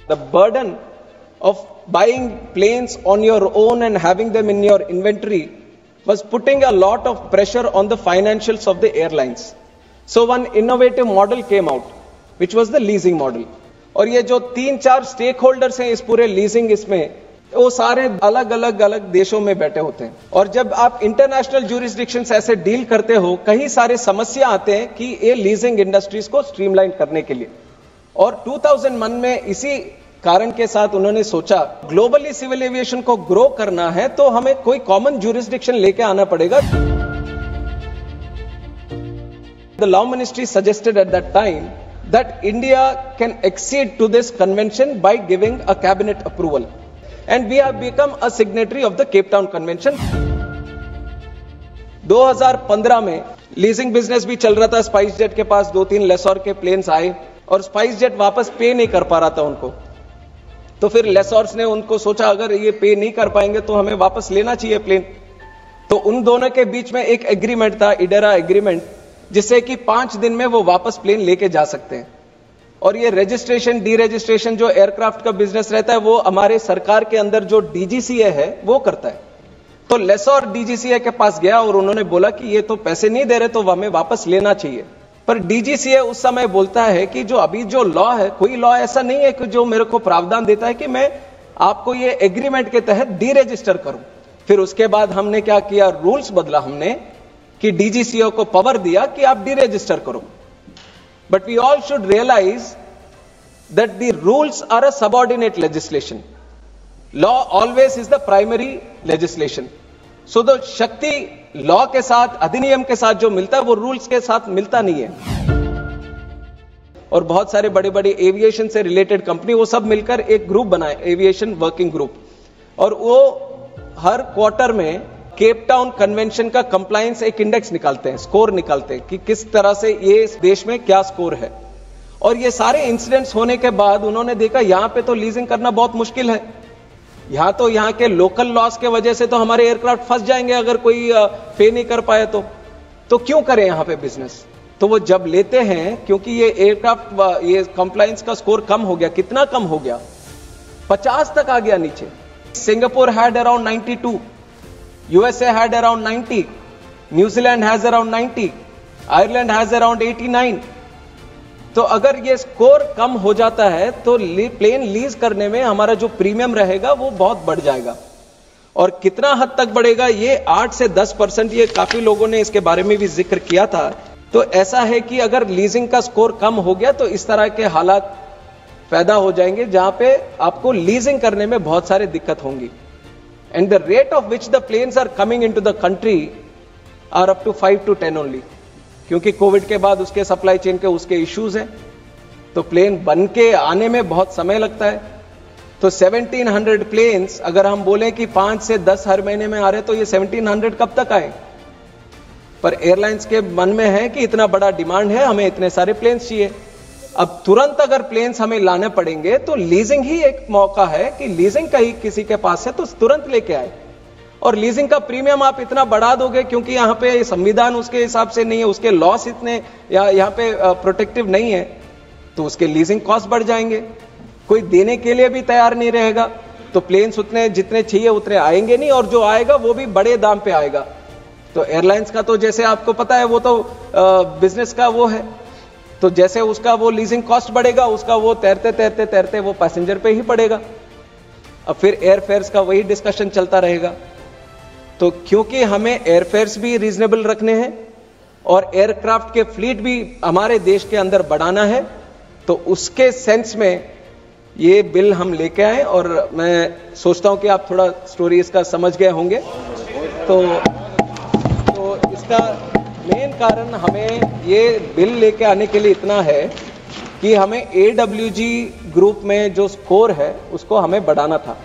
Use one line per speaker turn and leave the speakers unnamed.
The burden of buying planes on your own and having them in your inventory was putting a lot of pressure on the financials of the airlines. So one innovative model came out, which was the leasing model. और ये जो 3-4 stakeholders हैं इस पूरे leasing इसमें, वो सारे अलग अलग देशों में बैठे होते हैं. और जब आप इंटरनेशनल ज्यूरिसडिक्शंस ऐसे डील करते हो, कई सारे समस्या आते हैं कि ये लीजिंग इंडस्ट्रीज को स्ट्रीमलाइन करने के लिए. और 2001 में इसी कारण के साथ उन्होंने सोचा ग्लोबली सिविल एविएशन को ग्रो करना है तो हमें कोई कॉमन ज्यूरिसडिक्शन लेके आना पड़ेगा. The Law Ministry suggested at that time that India can accede to this convention by giving a cabinet approval, and we have become a signatory of the Cape Town Convention. 2015 में leasing business भी चल रहा था. Spice jet के पास 2-3 लेसोर के planes आए और spice jet वापस पे नहीं कर पा रहा था उनको. तो फिर लेसोर्स ने उनको सोचा अगर ये पे नहीं कर पाएंगे तो हमें वापस लेना चाहिए प्लेन. तो उन दोनों के बीच में एक एग्रीमेंट था, इडेरा एग्रीमेंट, जिससे कि 5 दिन में वो वापस प्लेन लेके जा सकते हैं. और ये रजिस्ट्रेशन डी रजिस्ट्रेशन जो एयरक्राफ्ट का बिजनेस रहता है वो हमारे सरकार के अंदर जो डीजीसीए है वो करता है. तो लेसोर डीजीसीए के पास गया और उन्होंने बोला कि ये तो पैसे नहीं दे रहे तो हमें वापस लेना चाहिए. पर डीजीसीए उस समय बोलता है कि जो अभी जो लॉ है, कोई लॉ ऐसा नहीं है कि जो मेरे को प्रावधान देता है कि मैं आपको ये एग्रीमेंट के तहत डी रजिस्टर करूं. फिर उसके बाद हमने क्या किया, रूल्स बदला हमने कि डीजीसीए को पावर दिया कि आप डी रजिस्टर करो. But we all should realise that the rules are a subordinate legislation. Law always is the primary legislation. So the shakti law के साथ, अधिनियम के साथ जो मिलता है वो रूल्स के साथ मिलता नहीं है. और बहुत सारे बड़े बड़े एविएशन से रिलेटेड कंपनी वो सब मिलकर एक ग्रुप बनाए, एविएशन वर्किंग ग्रुप, और वो हर क्वार्टर में केप टाउन कन्वेंशन का कंप्लायंस एक इंडेक्स निकालते हैं, स्कोर निकालते हैं कि किस तरह से ये इस देश में क्या स्कोर है. और ये सारे इंसिडेंट्स होने के बाद उन्होंने देखा यहां पे तो लीजिंग करना बहुत मुश्किल है. यहां तो यहां के लोकल लॉस के वजह से तो हमारे एयरक्राफ्ट फंस जाएंगे अगर कोई पे नहीं कर पाए तो क्यों करें यहां पे बिजनेस. तो वो जब लेते हैं, क्योंकि ये एयरक्राफ्ट ये कंप्लायंस का स्कोर कम हो गया. कितना कम हो गया? 50 तक आ गया नीचे. Singapore had around 92, USA had around 90, New Zealand has around 90, Ireland has around 89. तो अगर ये स्कोर कम हो जाता है तो प्लेन लीज करने में हमारा जो प्रीमियम रहेगा वो बहुत बढ़ जाएगा. और कितना हद तक बढ़ेगा? ये 8 से 10%. ये काफी लोगों ने इसके बारे में भी जिक्र किया था. तो ऐसा है कि अगर लीजिंग का स्कोर कम हो गया तो इस तरह के हालात पैदा हो जाएंगे जहां पे आपको लीजिंग करने में बहुत सारी दिक्कत होंगी. And the rate of which the planes are coming into the country are up to 5 to 10 only. क्योंकि कोविड के बाद उसके सप्लाई चेन के उसके इश्यूज हैं, तो प्लेन बन के आने में बहुत समय लगता है. तो 1700 प्लेन्स अगर हम बोलें कि 5 से 10 हर महीने में आ रहे तो ये 1700 कब तक आए? पर एयरलाइंस के मन में है कि इतना बड़ा डिमांड है, हमें इतने सारे प्लेन्स चाहिए. अब तुरंत अगर प्लेन्स हमें लाने पड़ेंगे तो लीजिंग ही एक मौका है कि लीजिंग कहीं किसी के पास है तो तुरंत लेके आए. और लीजिंग का प्रीमियम आप इतना बढ़ा दोगे क्योंकि यहां पे संविधान उसके हिसाब से नहीं है, उसके लॉस इतने यहां पे प्रोटेक्टिव नहीं है, तो उसके लीजिंग कॉस्ट बढ़ जाएंगे. कोई देने के लिए भी तैयार नहीं रहेगा. तो प्लेन्स उतने जितने चाहिए उतने आएंगे नहीं, और जो आएगा वो भी बड़े दाम पे आएगा. तो एयरलाइंस का तो जैसे आपको पता है वो तो बिजनेस का वो है, तो जैसे उसका वो लीजिंग कॉस्ट बढ़ेगा उसका वो तैरते वो पैसेंजर पे ही पड़ेगा. अब फिर एयरफेयर्स का वही डिस्कशन चलता रहेगा. तो क्योंकि हमें एयरफेयर्स भी रीजनेबल रखने हैं और एयरक्राफ्ट के फ्लीट भी हमारे देश के अंदर बढ़ाना है, तो उसके सेंस में ये बिल हम लेके आए. और मैं सोचता हूं कि आप थोड़ा स्टोरी इसका समझ गए होंगे. तो इसका मेन कारण हमें ये बिल लेके आने के लिए इतना है कि हमें AWG ग्रुप में जो स्कोर है उसको हमें बढ़ाना था.